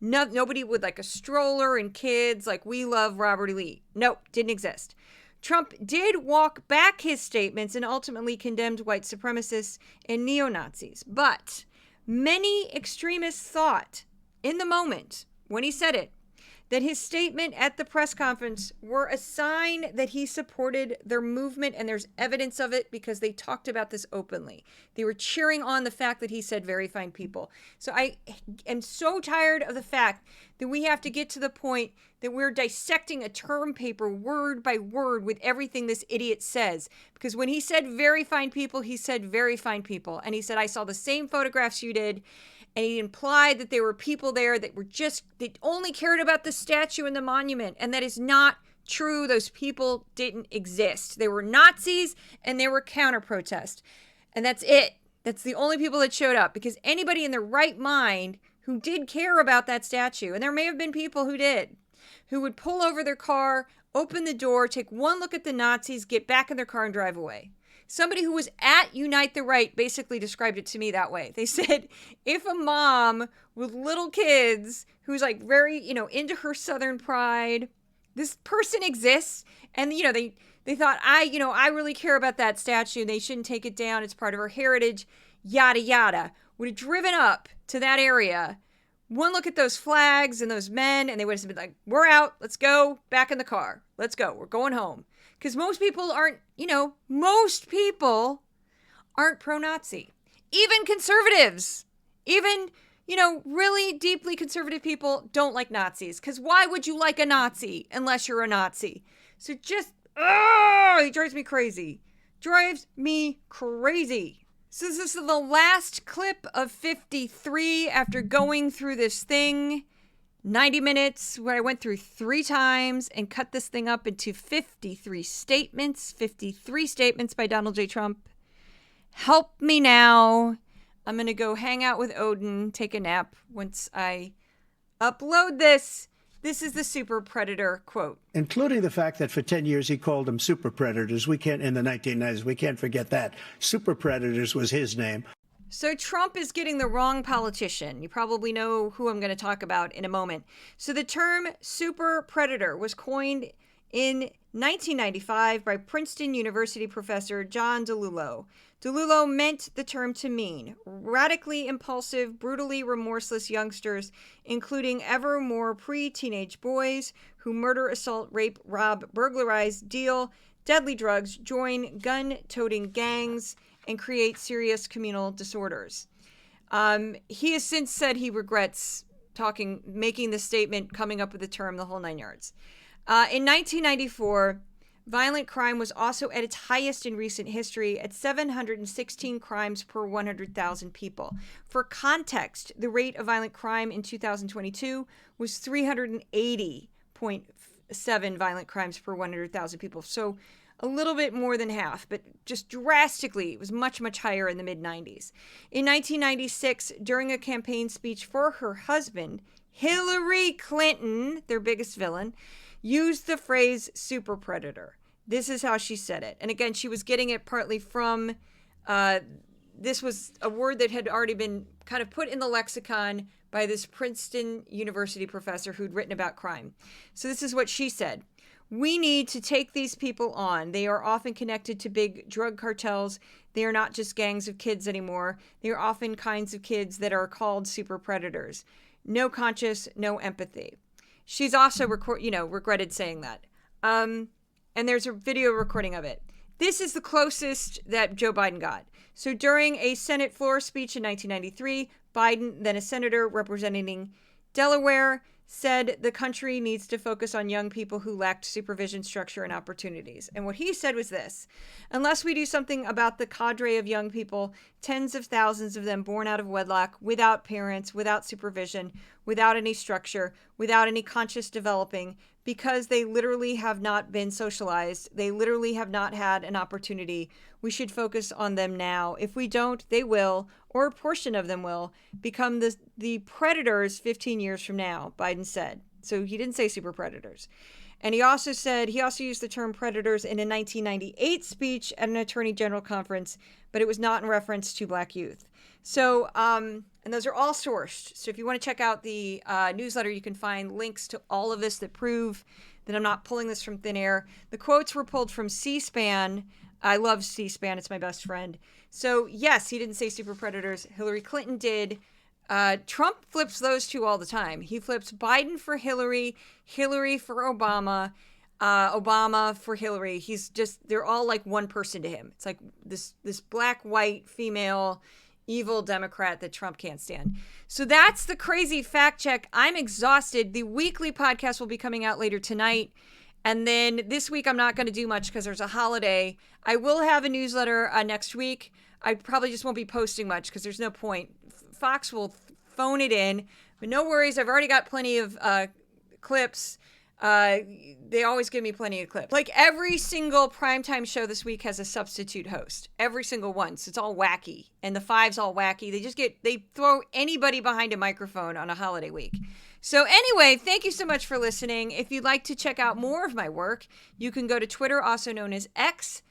Nobody with like a stroller and kids like we love Robert E. Lee. Nope, didn't exist. Trump did walk back his statements and ultimately condemned white supremacists and neo-Nazis. But many extremists thought in the moment when he said it that his statement at the press conference were a sign that he supported their movement, and there's evidence of it because they talked about this openly. They were cheering on the fact that he said very fine people. So I am so tired of the fact that we have to get to the point that we're dissecting a term paper word by word with everything this idiot says. Because when he said very fine people, he said very fine people. And he said, "I saw the same photographs you did." And he implied that there were people there that they only cared about the statue and the monument. And that is not true. Those people didn't exist. They were Nazis and they were counter-protest. And that's it. That's the only people that showed up. Because anybody in their right mind who did care about that statue, and there may have been people who did, who would pull over their car open the door, take one look at the Nazis, get back in their car and drive away. Somebody who was at Unite the Right basically described it to me that way. They said, if a mom with little kids who's like very, into her Southern pride, this person exists, and, they thought, I really care about that statue. They shouldn't take it down. It's part of our heritage, yada, yada. Would have driven up to that area, one look at those flags and those men, and they would have been like, we're out. Let's go back in the car. Let's go. We're going home. Because most people aren't pro-Nazi. Even conservatives, really deeply conservative people don't like Nazis. Because why would you like a Nazi unless you're a Nazi? So just, he drives me crazy. So this is the last clip of 53 after going through this thing. 90 minutes where I went through 3 times and cut this thing up into 53 statements. 53 statements by Donald J. Trump. Help me now. I'm going to go hang out with Odin, take a nap once I upload this. This is the super predator quote. Including the fact that for 10 years he called them super predators. We can't, in the 1990s, we can't forget that. Super predators was his name. So Trump is getting the wrong politician. You probably know who I'm going to talk about in a moment. So the term super predator was coined in 1995 by Princeton University professor John DeLullo. DeLullo meant the term to mean radically impulsive, brutally remorseless youngsters, including ever more pre-teenage boys who murder, assault, rape, rob, burglarize, deal deadly drugs, join gun-toting gangs, and create serious communal disorders. He has since said he regrets making the statement, coming up with the term, the whole 9 yards. In 1994, violent crime was also at its highest in recent history at 716 crimes per 100,000 people. For context, the rate of violent crime in 2022 was 380.7 violent crimes per 100,000 people. So a little bit more than half, but just drastically, it was much, much higher in the mid-90s. In 1996, during a campaign speech for her husband, Hillary Clinton, their biggest villain, used the phrase super predator. This is how she said it. And again, she was getting it partly from, this was a word that had already been kind of put in the lexicon by this Princeton University professor who'd written about crime. So this is what she said. We need to take these people on. They are often connected to big drug cartels. They are not just gangs of kids anymore. They are often kinds of kids that are called super predators. No conscience, no empathy. She's also regretted saying that. And there's a video recording of it. This is the closest that Joe Biden got. So during a Senate floor speech in 1993, Biden, then a senator representing Delaware, said the country needs to focus on young people who lacked supervision, structure, and opportunities. And what he said was this: unless we do something about the cadre of young people, tens of thousands of them born out of wedlock, without parents, without supervision, without any structure, without any conscious developing, because they literally have not been socialized, they literally have not had an opportunity, we should focus on them now. If we don't, they will, or a portion of them will, become the predators 15 years from now, Biden said. So he didn't say super predators. And he also used the term predators in a 1998 speech at an attorney general conference, but it was not in reference to black youth. So, and those are all sourced. So if you want to check out the newsletter, you can find links to all of this that prove that I'm not pulling this from thin air. The quotes were pulled from C-SPAN. I love C-SPAN. It's my best friend. So yes, he didn't say super predators. Hillary Clinton did. Trump flips those two all the time. He flips Biden for Hillary, Hillary for Obama, Obama for Hillary. They're all like one person to him. It's like this black, white, female, evil Democrat that Trump can't stand. So that's the crazy fact check. I'm exhausted. The weekly podcast will be coming out later tonight. And then this week, I'm not going to do much because there's a holiday. I will have a newsletter next week. I probably just won't be posting much because there's no point. Fox will phone it in. But no worries. I've already got plenty of clips. They always give me plenty of clips. Like every single primetime show this week has a substitute host. Every single one. So it's all wacky. And the Five's all wacky. They throw anybody behind a microphone on a holiday week. So anyway, thank you so much for listening. If you'd like to check out more of my work, you can go to Twitter, also known as X,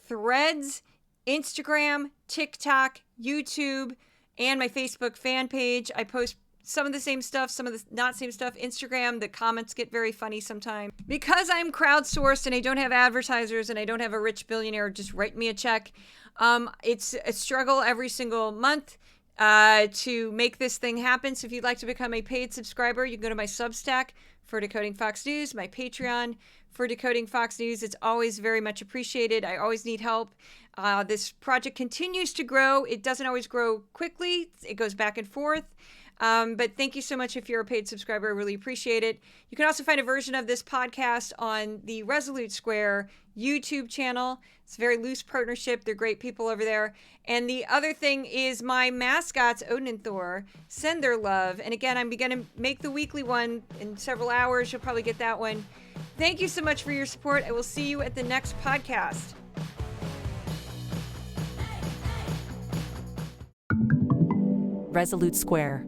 Threads, Instagram, TikTok, YouTube, and my Facebook fan page. I post some of the same stuff, some of the not same stuff. Instagram, the comments get very funny sometimes. Because I'm crowdsourced and I don't have advertisers and I don't have a rich billionaire just write me a check, it's a struggle every single month to make this thing happen. So if you'd like to become a paid subscriber, you can go to my Substack for Decoding Fox News, my Patreon for Decoding Fox News. It's always very much appreciated. I always need help. This project continues to grow. It doesn't always grow quickly. It goes back and forth. But thank you so much if you're a paid subscriber. I really appreciate it. You can also find a version of this podcast on the Resolute Square YouTube channel. It's a very loose partnership. They're great people over there. And the other thing is my mascots, Odin and Thor, send their love. And again, I'm going to make the weekly one in several hours. You'll probably get that one. Thank you so much for your support. I will see you at the next podcast. Resolute Square.